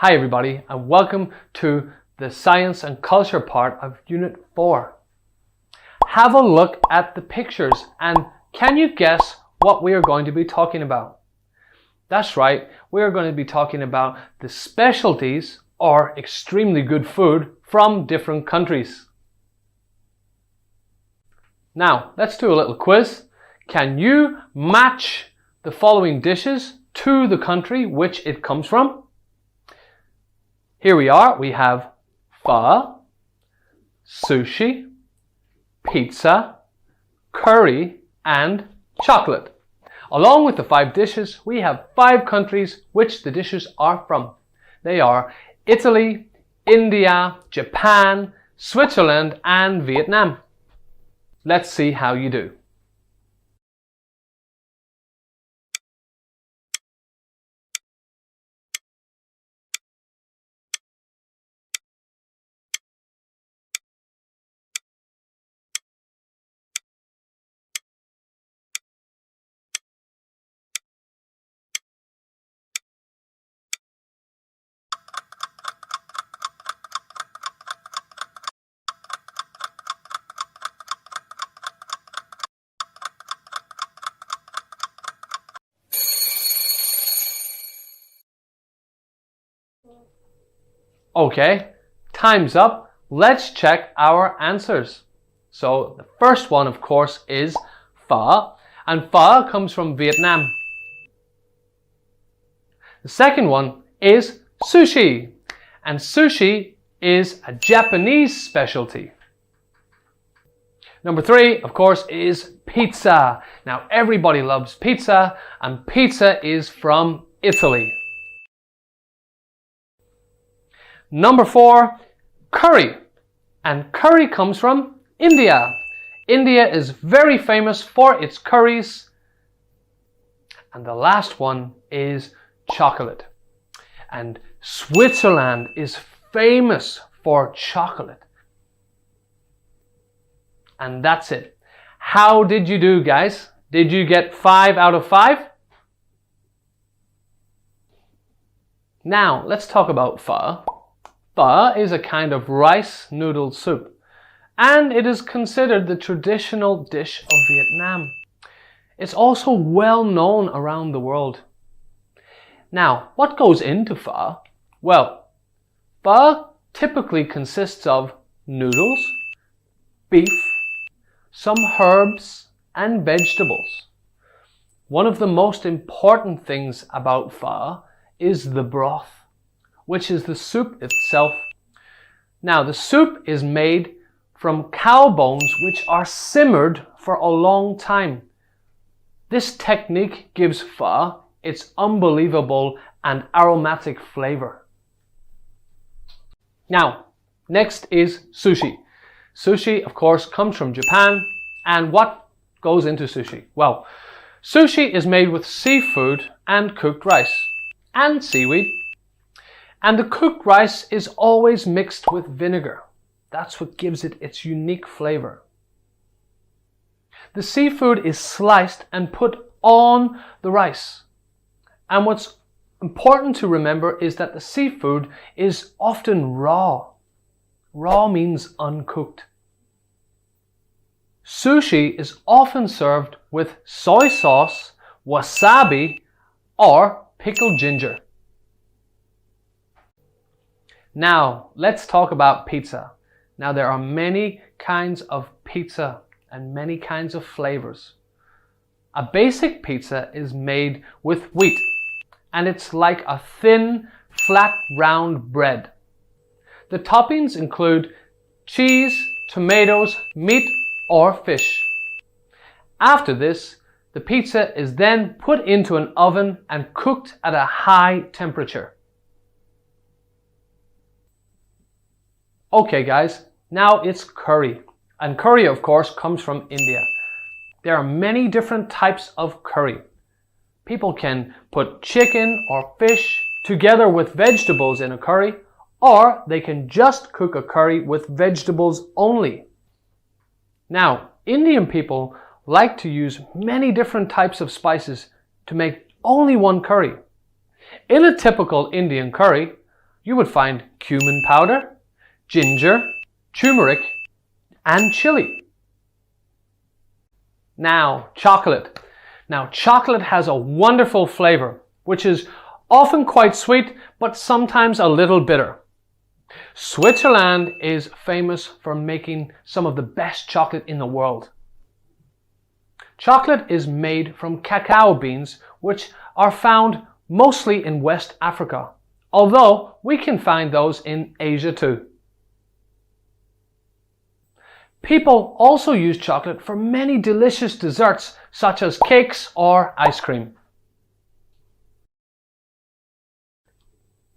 Hi everybody, and welcome to the Science and Culture part of Unit 4. Have a look at the pictures and can you guess what we are going to be talking about? That's right, we are going to be talking about the specialties or extremely good food from different countries. Now, let's do a little quiz. Can you match the following dishes to the country which it comes from? Here we are. We have pho, sushi, pizza, curry, and chocolate. Along with the 5 dishes, we have 5 countries which the dishes are from. They are Italy, India, Japan, Switzerland, and Vietnam. Let's see how you do. Okay, time's up. Let's check our answers. So the first one, of course, is pho, and pho comes from Vietnam. The second one is sushi, and sushi is a Japanese specialty. Number 3, of course, is pizza. Now everybody loves pizza, and pizza is from Italy. Number 4, curry. And curry comes from India. India is very famous for its curries. And the last one is chocolate. And Switzerland is famous for chocolate. And that's it. How did you do, guys? Did you get 5 out of 5? Now, let's talk about pho. Pho is a kind of rice noodle soup, and it is considered the traditional dish of Vietnam. It's also well known around the world. Now, what goes into pho? Well, pho typically consists of noodles, beef, some herbs, and vegetables. One of the most important things about pho is the broth, which is the soup itself. Now, the soup is made from cow bones which are simmered for a long time. This technique gives pho its unbelievable and aromatic flavor. Now, next is sushi. Sushi, of course, comes from Japan. And what goes into sushi? Well, sushi is made with seafood and cooked rice and seaweed. And the cooked rice is always mixed with vinegar. That's what gives it its unique flavor. The seafood is sliced and put on the rice. And what's important to remember is that the seafood is often raw. Raw means uncooked. Sushi is often served with soy sauce, wasabi, or pickled ginger. Now, let's talk about pizza. Now, there are many kinds of pizza and many kinds of flavors. A basic pizza is made with wheat, and it's like a thin, flat, round bread. The toppings include cheese, tomatoes, meat, or fish. After this, the pizza is then put into an oven and cooked at a high temperature. Okay guys, now it's curry. And curry, of course, comes from India. There are many different types of curry. People can put chicken or fish together with vegetables in a curry, or they can just cook a curry with vegetables only. Now, Indian people like to use many different types of spices to make only one curry. In a typical Indian curry, you would find cumin powder, ginger, turmeric, and chili. Now, chocolate. Now, chocolate has a wonderful flavor, which is often quite sweet, but sometimes a little bitter. Switzerland is famous for making some of the best chocolate in the world. Chocolate is made from cacao beans, which are found mostly in West Africa, although we can find those in Asia too. People also use chocolate for many delicious desserts, such as cakes or ice cream.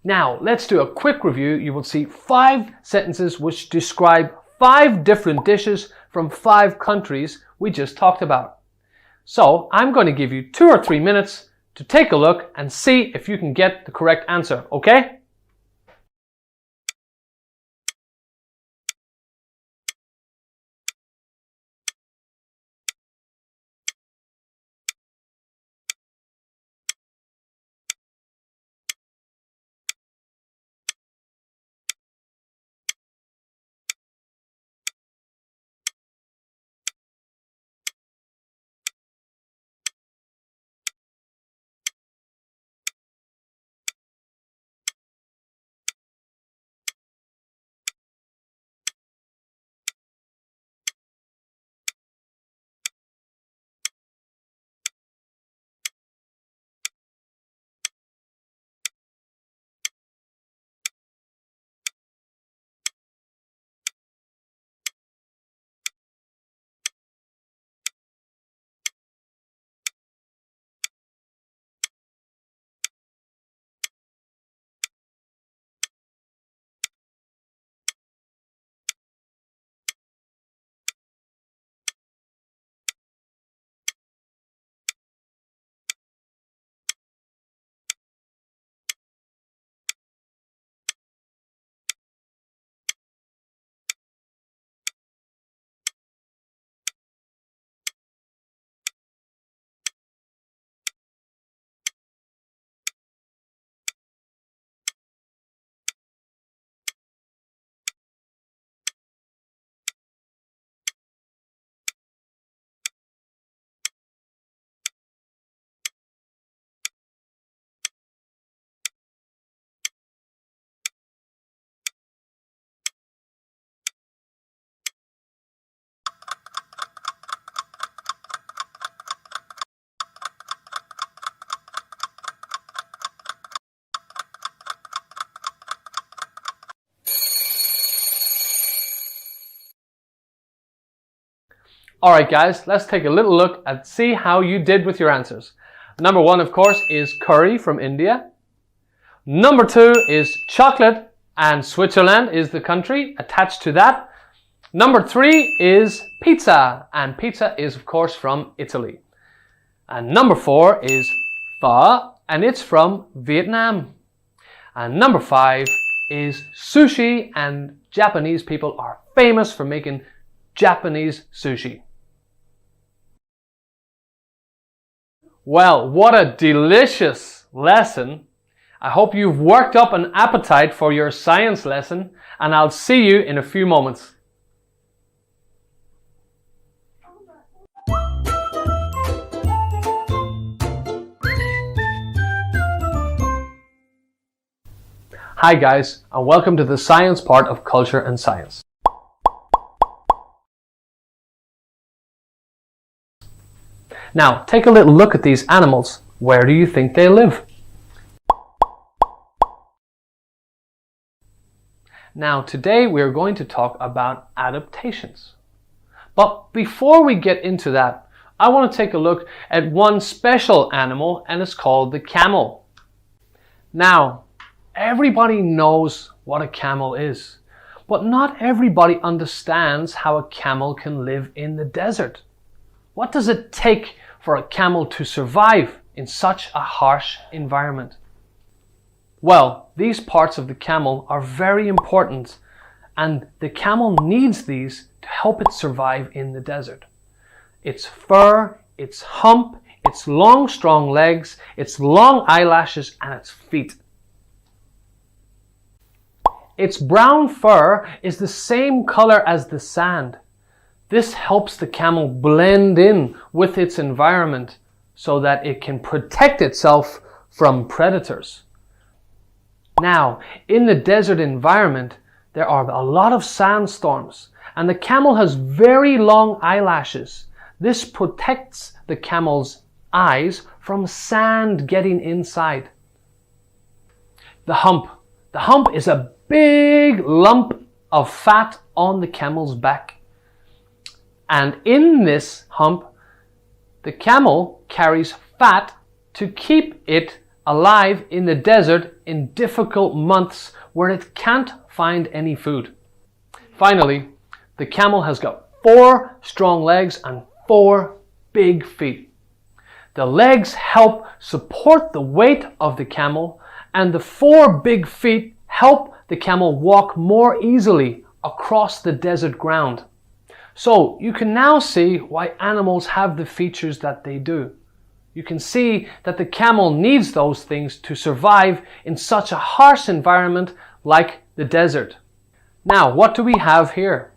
Now, let's do a quick review. You will see 5 sentences which describe 5 different dishes from 5 countries we just talked about. So, I'm going to give you 2 or 3 minutes to take a look and see if you can get the correct answer, okay? Alright guys, let's take a little look and see how you did with your answers. Number 1, of course, is curry from India. Number 2 is chocolate, and Switzerland is the country attached to that. Number 3 is pizza, and pizza is of course from Italy. And number 4 is pho, and it's from Vietnam. And number 5 is sushi, and Japanese people are famous for making Japanese sushi. Well, what a delicious lesson. I hope you've worked up an appetite for your science lesson, and I'll see you in a few moments. Hi guys, and welcome to the science part of Culture and Science. Now, take a little look at these animals. Where do you think they live? Now, today we are going to talk about adaptations. But before we get into that, I want to take a look at one special animal, and it's called the camel. Now, everybody knows what a camel is, but not everybody understands how a camel can live in the desert. What does it take for a camel to survive in such a harsh environment? Well, these parts of the camel are very important, and the camel needs these to help it survive in the desert. Its fur, its hump, its long strong legs, its long eyelashes, and its feet. Its brown fur is the same color as the sand. This helps the camel blend in with its environment so that it can protect itself from predators. Now, in the desert environment, there are a lot of sandstorms, and the camel has very long eyelashes. This protects the camel's eyes from sand getting inside. The hump. The hump is a big lump of fat on the camel's back. And in this hump, the camel carries fat to keep it alive in the desert in difficult months where it can't find any food. Finally, the camel has got 4 strong legs and 4 big feet. The legs help support the weight of the camel, and the 4 big feet help the camel walk more easily across the desert ground. So you can now see why animals have the features that they do. You can see that the camel needs those things to survive in such a harsh environment like the desert. Now, what do we have here?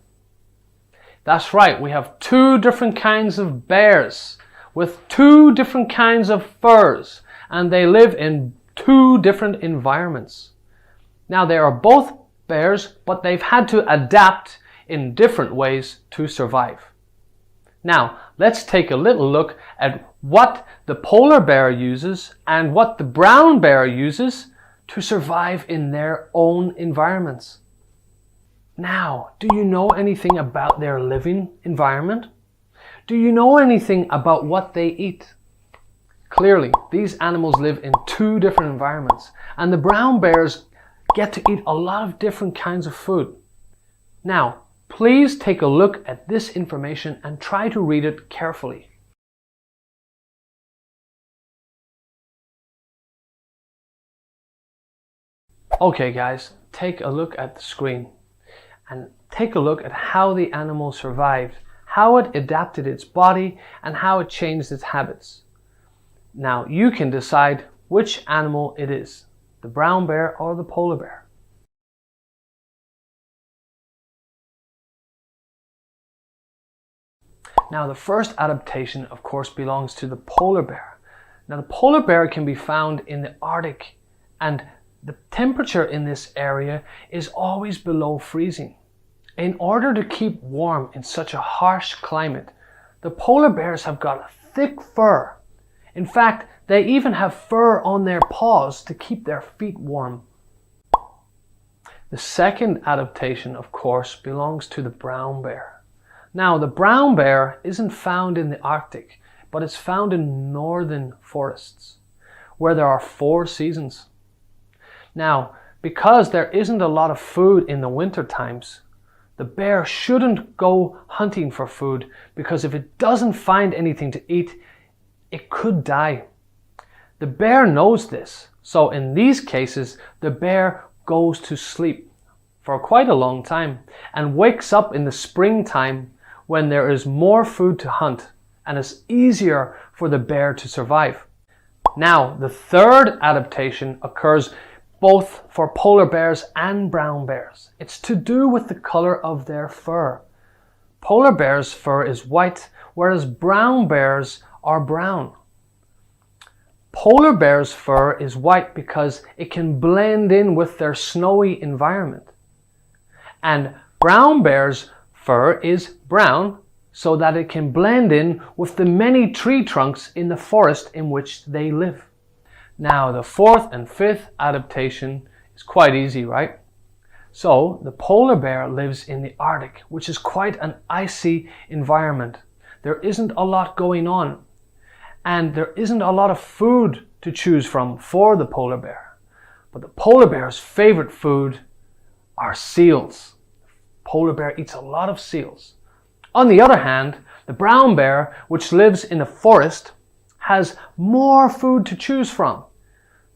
That's right, we have 2 different kinds of bears with 2 different kinds of furs, and they live in 2 different environments. Now, they are both bears, but they've had to adapt in different ways to survive. Now, let's take a little look at what the polar bear uses and what the brown bear uses to survive in their own environments. Now, do you know anything about their living environment? Do you know anything about what they eat? Clearly, these animals live in 2 different environments, and the brown bears get to eat a lot of different kinds of food. Now, please take a look at this information and try to read it carefully. Okay guys, take a look at the screen and take a look at how the animal survived, how it adapted its body, and how it changed its habits. Now you can decide which animal it is, the brown bear or the polar bear. Now the first adaptation, of course, belongs to the polar bear. Now the polar bear can be found in the Arctic, and the temperature in this area is always below freezing. In order to keep warm in such a harsh climate, the polar bears have got thick fur. In fact, they even have fur on their paws to keep their feet warm. The second adaptation, of course, belongs to the brown bear. Now, the brown bear isn't found in the Arctic, but it's found in northern forests, where there are 4 seasons. Now, because there isn't a lot of food in the winter times, the bear shouldn't go hunting for food, because if it doesn't find anything to eat, it could die. The bear knows this, so in these cases, the bear goes to sleep for quite a long time and wakes up in the springtime when there is more food to hunt and it's easier for the bear to survive. Now, the third adaptation occurs both for polar bears and brown bears. It's to do with the color of their fur. Polar bears' fur is white, whereas brown bears are brown. Polar bears' fur is white because it can blend in with their snowy environment. And brown bears' fur is brown so that it can blend in with the many tree trunks in the forest in which they live. Now, the 4th and 5th adaptation is quite easy, right? So, the polar bear lives in the Arctic, which is quite an icy environment. There isn't a lot going on, and there isn't a lot of food to choose from for the polar bear. But the polar bear's favorite food are seals. Polar bear eats a lot of seals. On the other hand, the brown bear, which lives in the forest, has more food to choose from.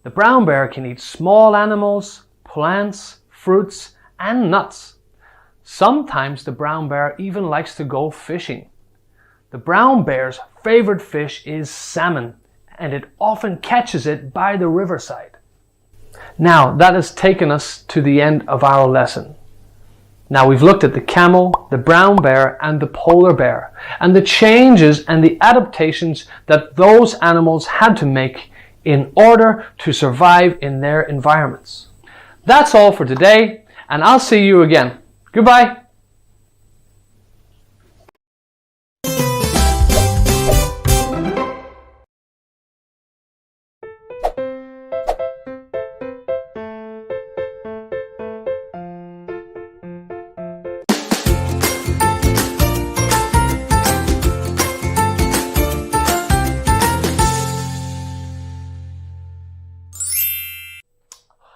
The brown bear can eat small animals, plants, fruits, and nuts. Sometimes the brown bear even likes to go fishing. The brown bear's favorite fish is salmon, and it often catches it by the riverside. Now that has taken us to the end of our lesson. Now we've looked at the camel, the brown bear and the polar bear, and the changes and the adaptations that those animals had to make in order to survive in their environments. That's all for today, and I'll see you again. Goodbye.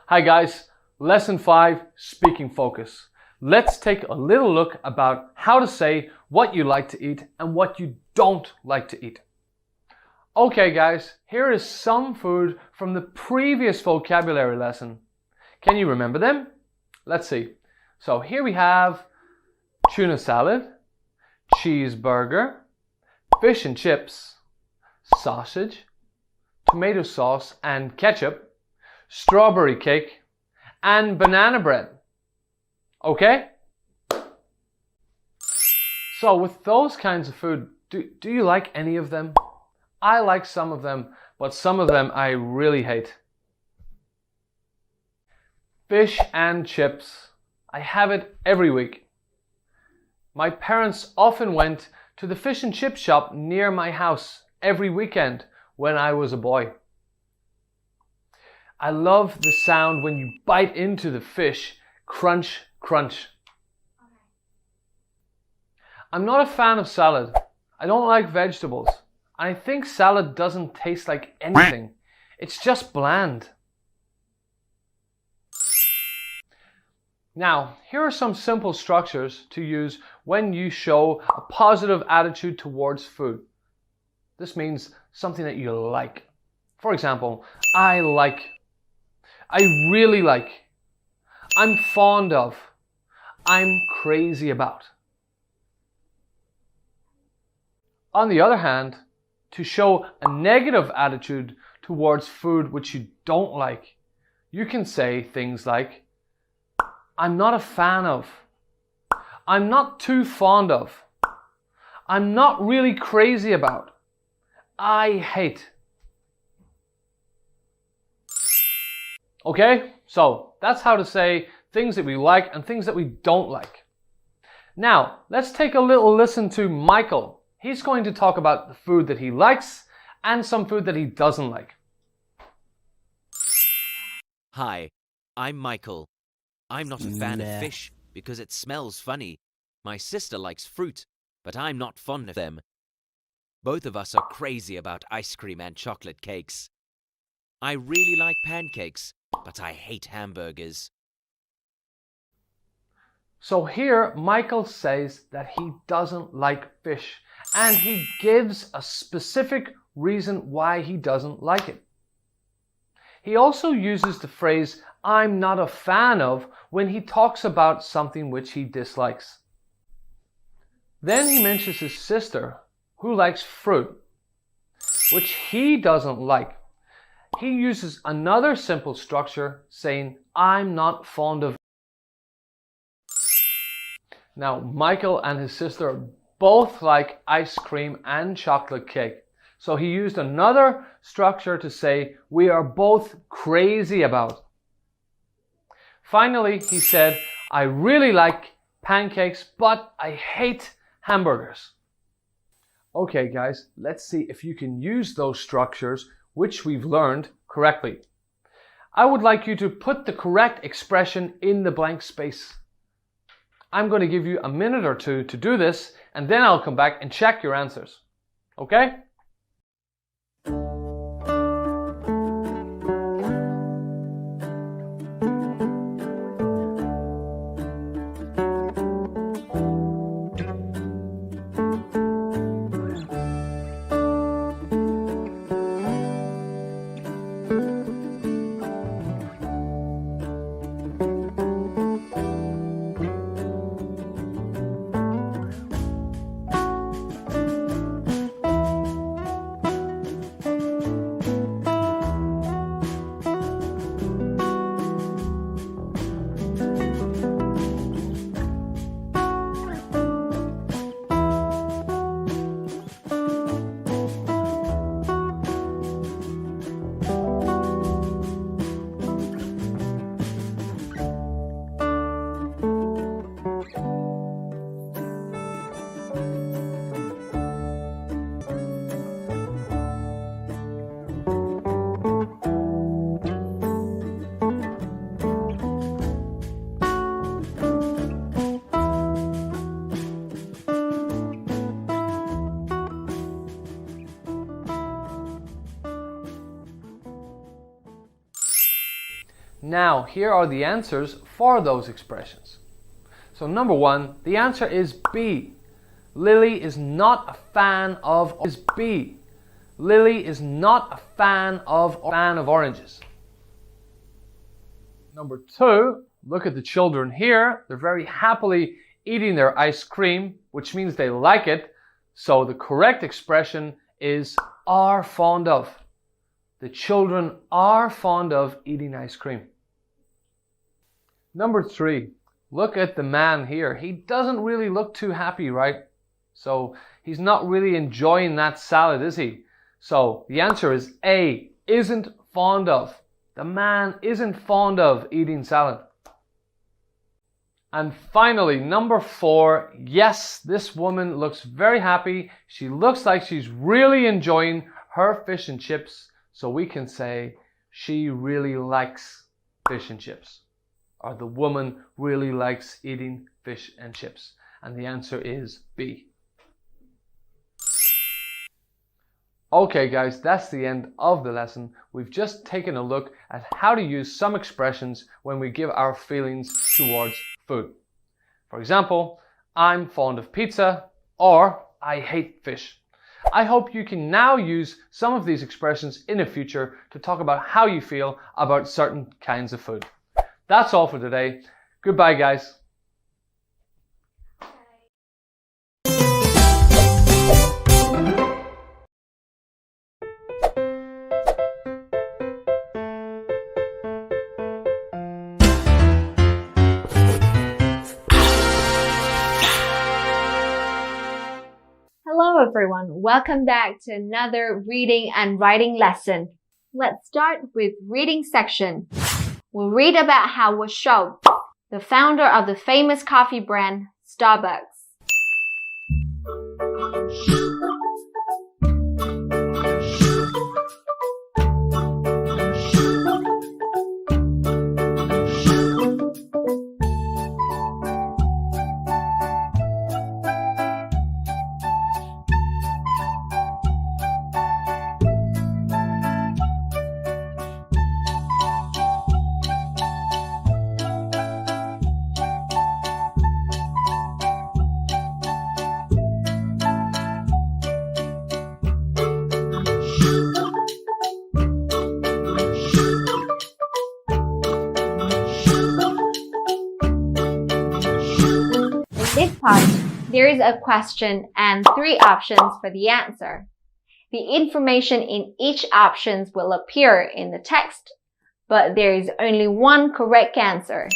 Hi guys, lesson 5, speaking focus. Let's take a little look about how to say what you like to eat and what you don't like to eat. Okay guys, here is some food from the previous vocabulary lesson. Can you remember them? Let's see. So here we have tuna salad, cheeseburger, fish and chips, sausage, tomato sauce and ketchup, strawberry cake, and banana bread. Okay? So with those kinds of food, do you like any of them? I like some of them, but some of them I really hate. Fish and chips. I have it every week. My parents often went to the fish and chip shop near my house every weekend when I was a boy. I love the sound when you bite into the fish, crunch, crunch. I'm not a fan of salad. I don't like vegetables. I think salad doesn't taste like anything. It's just bland. Now, here are some simple structures to use when you show a positive attitude towards food. This means something that you like. For example, I like. I really like, I'm fond of, I'm crazy about. On the other hand, to show a negative attitude towards food which you don't like, you can say things like, I'm not a fan of, I'm not too fond of, I'm not really crazy about, I hate. Okay, so that's how to say things that we like and things that we don't like. Now, let's take a little listen to Michael. He's going to talk about the food that he likes and some food that he doesn't like. Hi, I'm Michael. I'm not a fan of fish because it smells funny. My sister likes fruit, but I'm not fond of them. Both of us are crazy about ice cream and chocolate cakes. I really like pancakes, but I hate hamburgers. So here Michael says that he doesn't like fish, and he gives a specific reason why he doesn't like it. He also uses the phrase I'm not a fan of when he talks about something which he dislikes. Then he mentions his sister who likes fruit, which he doesn't like. He uses another simple structure saying, I'm not fond of. Now, Michael and his sister both like ice cream and chocolate cake. So he used another structure to say, we are both crazy about. Finally, he said, I really like pancakes, but I hate hamburgers. Okay, guys, let's see if you can use those structures which we've learned correctly. I would like you to put the correct expression in the blank space. I'm going to give you a minute or two to do this, and then I'll come back and check your answers. Okay? Now, here are the answers for those expressions. So number 1, the answer is B. Lily is not a fan of B. Lily is not a fan of oranges. Number 2, look at the children here. They're very happily eating their ice cream, which means they like it. So the correct expression is are fond of. The children are fond of eating ice cream. Number 3, look at the man here. He doesn't really look too happy, right? So he's not really enjoying that salad, is he? So the answer is A, isn't fond of. The man isn't fond of eating salad. And finally, number 4, yes, this woman looks very happy. She looks like she's really enjoying her fish and chips. So we can say she really likes fish and chips. Or the woman really likes eating fish and chips. And the answer is B. Okay guys, that's the end of the lesson. We've just taken a look at how to use some expressions when we give our feelings towards food. For example, I'm fond of pizza, or I hate fish. I hope you can now use some of these expressions in the future to talk about how you feel about certain kinds of food. That's all for today. Goodbye guys. Hello everyone, welcome back to another reading and writing lesson. Let's start with reading section. We'll read about Howard Schultz, the founder of the famous coffee brand Starbucks. In this part, there is a question and 3 options for the answer. The information in each option will appear in the text, but there is only one correct answer.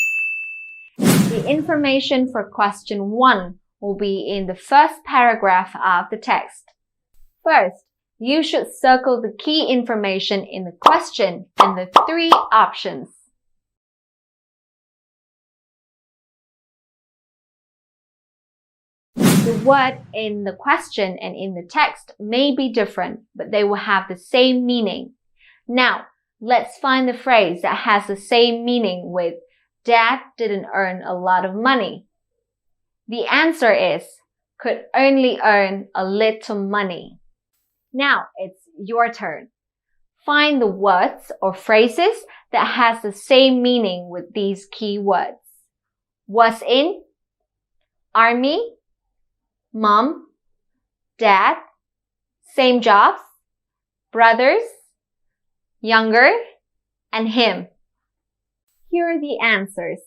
The information for question 1 will be in the first paragraph of the text. First, you should circle the key information in the question and the 3 options. The word in the question and in the text may be different, but they will have the same meaning. Now, let's find the phrase that has the same meaning with Dad didn't earn a lot of money. The answer is could only earn a little money. Now, it's your turn. Find the words or phrases that has the same meaning with these key words. Was in, army, Mom, Dad, same jobs, brothers, younger, and him. Here are the answers.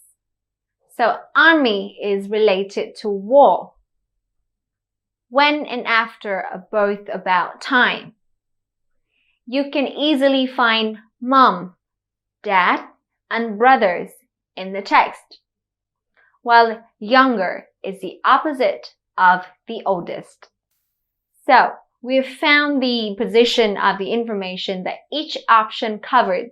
So army is related to war. When and after are both about time. You can easily find mom, dad, and brothers in the text, while younger is the opposite of the oldest. So, we've found the position of the information that each option covers.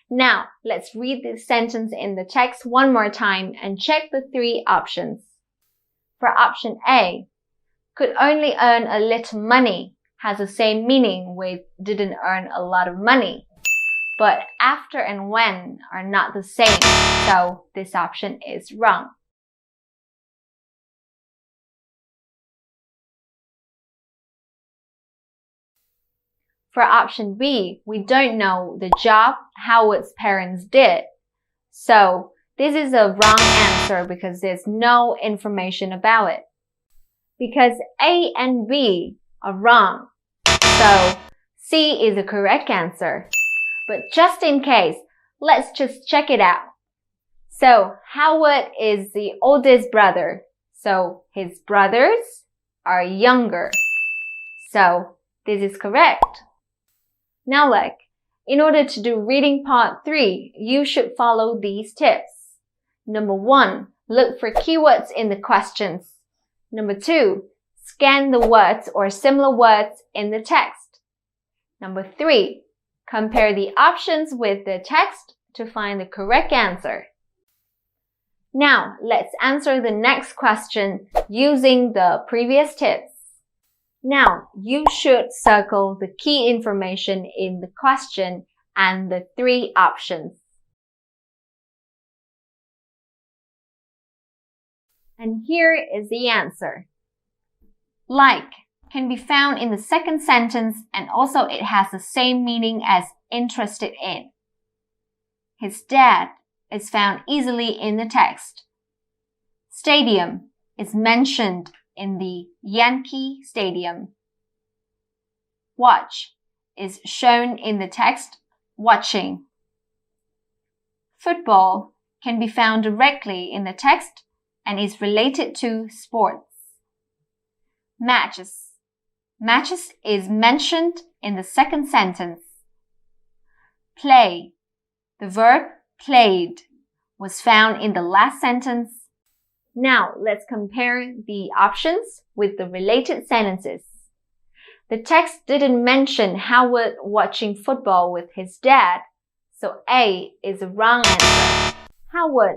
Now, let's read the sentence in the text one more time and check the 3 options. For option A, could only earn a little money has the same meaning with didn't earn a lot of money. But after and when are not the same, so this option is wrong. For option B, we don't know the job Howard's parents did, So this is a wrong answer because there's no information about it. Because A and B are wrong. So C is the correct answer. But just in case, let's just check it out. So Howard is the oldest brother. So his brothers are younger. So this is correct. Now look, in order to do reading part 3, you should follow these tips. Number 1, look for keywords in the questions. Number 2, scan the words or similar words in the text. Number 3, compare the options with the text to find the correct answer. Now, let's answer the next question using the previous tips. Now, you should circle the key information in the question and the 3 options. And here is the answer. Like can be found in the second sentence, and also it has the same meaning as interested in. His dad is found easily in the text. Stadium is mentioned in the Yankee Stadium. Watch is shown in the text watching. Football can be found directly in the text and is related to sports. Matches is mentioned in the second sentence. Play, the verb played, was found in the last sentence. Now let's compare the options with the related sentences. The text didn't mention Howard watching football with his dad, so A is the wrong answer. Howard